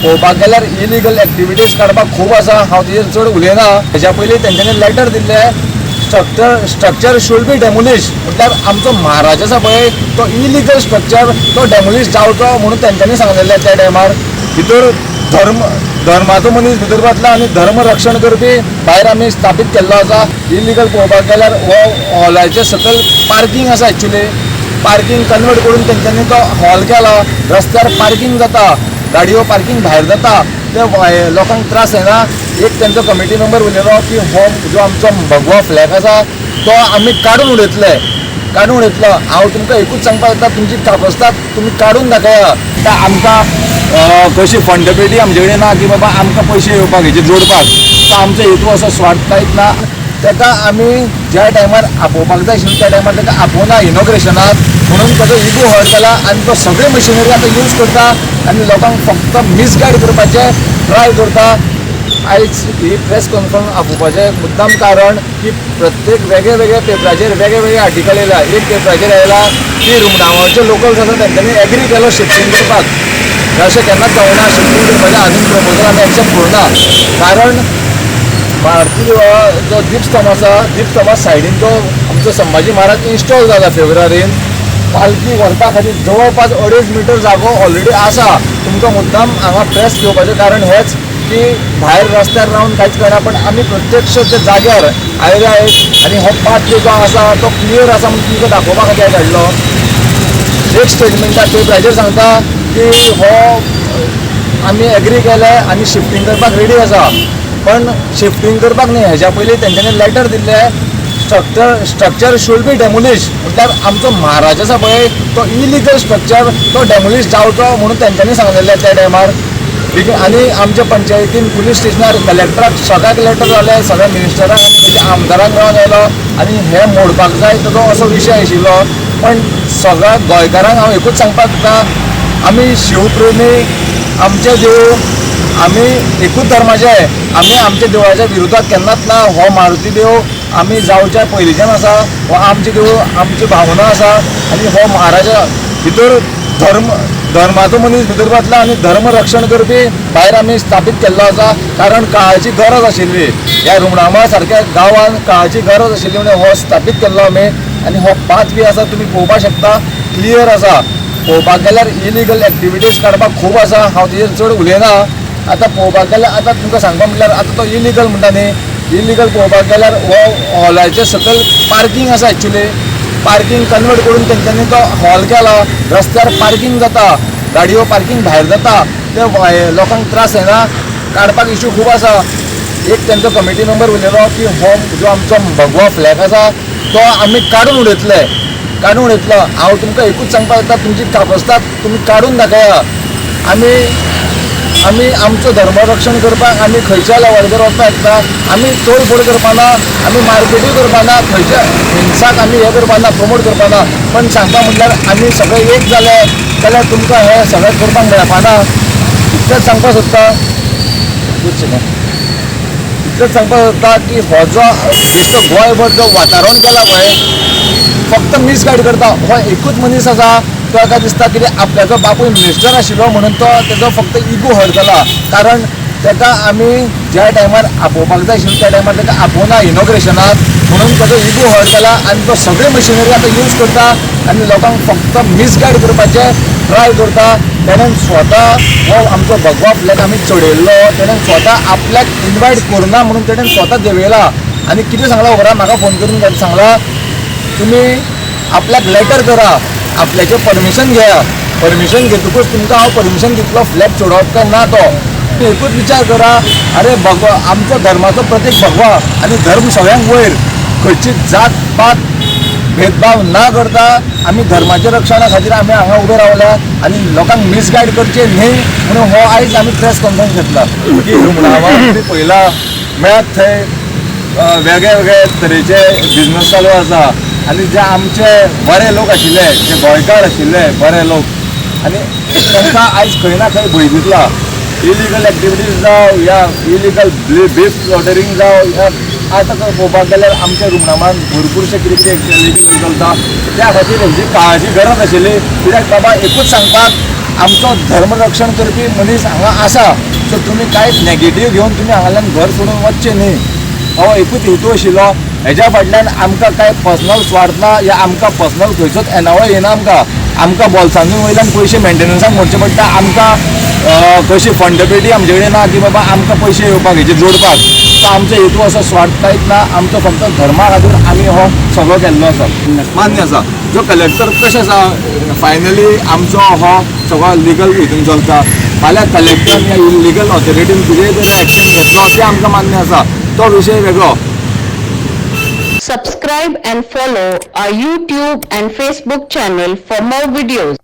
पळोवपाक गेल्यार illegal activities काडपाक खूब आसा. हांव तेजेर चड उलयना. हेज्या पयलीं तेंच्यांनी लेटर दिल्लें स्ट्रक्चर शूड बी डेमोलिश. म्हटल्यार आमचो महाराज आसा पळय तो इलिगल स्ट्रक्चर तो डेमोलिश जावचो म्हणून तेंच्यांनी सांगलेलें त्या टायमार. भितर धर्माचो मनीस भितर बसला आनी धर्म रक्षण करपी भायर आमी स्थापीत केल्लो आसा. इलिगल पळोवपाक गेल्यार हो हॉलाचे सकयल पार्किंग आसा. एक्चुली पार्किंग कन्वर्ट करून तेंच्यांनी तो हॉल केला. रस्त्यार पार्किंग जाता, गाडयो पार्किंग भायर जाता, ते लोकांक त्रास जायना. एक तेंचो कमिटी मेंबर उलयलो की हो जो आमचो भगवा फ्लॅग आसा तो आमी काडून उडयतलो. हांव तुमकां एकूच सांगपाक येता, तुमची कापस्ताद तुमी काडून दाखया. आमकां कशी फंडपेटी आमचे कडेन ना की बाबा आमकां पयशे येवपाक हेजे जोडपाक. तो आमचो हेतू असो स्वार्थ कांयच ना. ताका आमी ज्या टायमार आपोवपाक जाय आशिल्लें त्या टायमार ताका आपोवना इनॉग्रेशनाक म्हणून ताजो इगो हर्ट जाला आनी तो सगळे मशिनरी आतां यूज करता आनी लोकांक फक्त मिसगायड करपाचें ट्राय करता. आयज ही प्रेस कॉन्फरन्स आपोवपाचें मुद्दाम कारण की प्रत्येक वेगळे पेपराचेर वेगळे आर्टिकल येयला. एक पेपराचेर येयला की रुमडावळचे लोकल्स आसा तेंच्यांनी एग्री केलो शिफ्टिंग करपाक. अशें केन्नाच जावना. शिफ्टिंग करपाचें आजून प्रपोजल आमी एक्सेप्ट करना. कारण भारतीय जो दीपस्तंभ आसा, दीपस्तंभा सायडीन जो आमचो संभाजी महाराज इन्स्टॉल जाला फेब्रुवारीन. पालखी व्हरपा खातीर जवळपास 2.5 मीटर जागो ऑलरेडी आसा. तुमकां मुद्दाम हांगा प्रेस घेवपाचें कारण हेंच की भायर रस्त्यार रावन कांयच कळना पण आमी प्रत्यक्ष त्या जाग्यार आयल्या आनी हो पाथ जो आसा तो क्लियर आसा म्हणून तुमकां दाखोवपा खातीर काडलो. एक स्टेटमेंटार पेपराचेर सांगता की हो आमी एग्री केले आनी शिफ्टिंग करपाक रेडी आसा. पण शिफ्टिंग करपाक न्ही, हेज्या पयलीं तेंच्यांनी लेटर दिल्लें स्ट्रक्चर शूड बी डेमोलिश. म्हटल्यार आमचो महाराज आसा पळय तो इलिगल स्ट्रक्चर तो डेमोलिश जावचो म्हणून तेंच्यांनी सांगलेलें त्या टायमार. आनी आमच्या पंचायतीन पुलीस स्टेशनार कलेक्टराक सगळ्याक लेटर जाले, सगळ्या मिनिस्टराक आनी तेच्या आमदाराक मेळोन आयलो आनी हे मोडपाक जाय ताजो असो विशय आशिल्लो. पण सगळ्या गोंयकारांक हांव एकूच सांगपाक येता, आमी शिवप्रेमी, आमचे देव, आमी एकूच धर्माचे. आमी आमच्या देवळाच्या विरोधात केन्नाच ना. हो मारुती देव आमी जावच्या पयलींच्यान आसा. हो आमचे देव, आमची भावना आसा आनी हो महाराजा भितर धर्माचो मनीस भितर बसला आनी धर्म रक्षण करपी भायर आमी स्थापीत केल्लो आसा. कारण काळाची गरज आशिल्ली. ह्या रुमडामळा सारक्या गांवांत काळाची गरज आशिल्ली म्हणून हो स्थापीत केल्लो आमी. आनी हो पाथ बी आसा तुमी पळोवपाक शकता, क्लियर आसा. पळोवपाक गेल्यार इलिगल एक्टिविटीज काडपाक खूब आसा. हांव तेजेर चड उलयना. आतां पळोवपाक गेल्यार आतां तुमकां सांगपाक म्हटल्यार आतां तो इलिगल म्हणटा न्ही, इलिगल पळोवपाक गेल्यार हो हॉलाचे सकयल पार्किंग आसा. एक्चुली पार्किंग कन्वर्ट करून तेंच्यांनी तो हॉल केला. रस्त्यार पार्किंग जाता, गाडयो पार्किंग भायर जाता, ते लोकांक त्रास जायना. काडपाक इश्यू खूब आसा. एक तेंचो कमिटी मेंबर उलयलो की हो जो आमचो भगवा फ्लॅग आसा तो आमी काडून उडयतलो. हांव तुमकां एकूच सांगपाक येता, तुमची कापस्ताद तुमी काडून दाखया. आमी आमचो धर्म रक्षण करपाक आमी खंयच्या लेवलाचेर वचपाक शकता. आमी तोडफोड करपाना, आमी मारपेटी करपाना, खंयच्या हिंसाक आमी हें करपाना, प्रमोट करपाना. पण सांगता म्हटल्यार आमी सगळे एक जाले जाल्यार तुमकां हें सगळें करपाक मेळपाना. इतलेंच सांगपाक सोदता. इतलेंच सांगपाक सोदता की हो जो बेश्टो गोंयभर जो वातावरण केला पळय फक्त मिसगायड करता. हो एकूच मनीस आसा, तो एका दिसता कितें आपल्याचो बापूय मिनिस्टर आशिल्लो म्हणून तो तेजो फक्त इगो हर्ट जाला. कारण ताका आमी ज्या टायमार आपोवपाक जाय आशिल्लें त्या टायमार ताका आपोवना इनॉग्रेशनाक म्हणून ताजो इगो हर्ट जाला आनी तो सगळे मशिनरी आतां यूज करता आनी लोकांक फक्त मिसगायड करपाचें ट्राय करता. तेणेन स्वता हो आमचो भगवा फ्लॅग आमी चडयल्लो, तेणेन स्वता आपल्याक इनवायट करना म्हणून तेणेन स्वता देंवयला. आनी कितें सांगला खबर म्हाका फोन करून सांगला, तुमी आपल्याक लेटर करा, आपल्याचें परमिशन घेया. परमिशन घेतकूच तुमकां हांव परमिशन दितलो फ्लॅग चडोवप काय ना. तो एकूच विचार करा, अरे भगवा आमचो धर्माचो प्रतीक भगवा आनी धर्म सगळ्यांक वयर. खंयची जात पात भेदभाव ना करता आमी धर्माच्या रक्षणा खातीर आमी हांगा उबे रावल्या आनी लोकांक मिसगायड करचें न्ही म्हणून हो आयज आमी प्रेस कॉन्फरन्स घेतला. की रुमडावा तुमी पळयला मेळत थंय वेगळे तरेचे बिजनस चालू आसा आनी जे आमचे बरे लोक आशिल्ले, जे गोंयकार आशिल्ले बरे लोक आनी तांकां आयज खंय ना खंय भंय दिसला. इलिगल एक्टिविटीज जावं या इलिगल बीफ स्लॉटरिंग जावं या आतां पळोवपाक गेल्यार आमच्या रुमडामान भरपूरशे कितें इलिगल चलता. त्या खातीर हेजी काळाची गरज आशिल्ली. कित्याक बाबा एकूच सांगपाक आमचो धर्मरक्षण करपी मनीस हांगा आसा. सो तुमी कांयच नेगेटीव घेवन तुमी हांगाल्यान घर सोडून वचचें न्ही. हो एकूच हेतू आशिल्लो. हेज्या फाटल्यान आमकां कांय पर्सनल स्वार्थ ना या आमकां पर्सनल खंयचोच एनावय येना. आमकां बोल्सांनी वयल्यान पयशे मेंटेनन्साक मोडचे पडटा. आमकां कशी फंडबिलिटी आमचे कडेन ना की बाबा आमकां पयशे येवपाक हेचे जोडपाक. सो आमचो हेतू असो स्वार्थ कांयच ना. आमचो फक्त धर्मा खातीर आमी हो सगळो केल्लो आसा. मान्य आसा. जो कलेक्टर कशें आसा फायनली आमचो हो सगळो लिगल हितून चलता. फाल्यां कलेक्टर या इलिगल ऑथॉरिटीन कितेंय तरी एक्शन घेतलो तें आमकां मान्य आसा. तो विशय वेगळो. Subscribe and follow our YouTube and Facebook channel for more videos.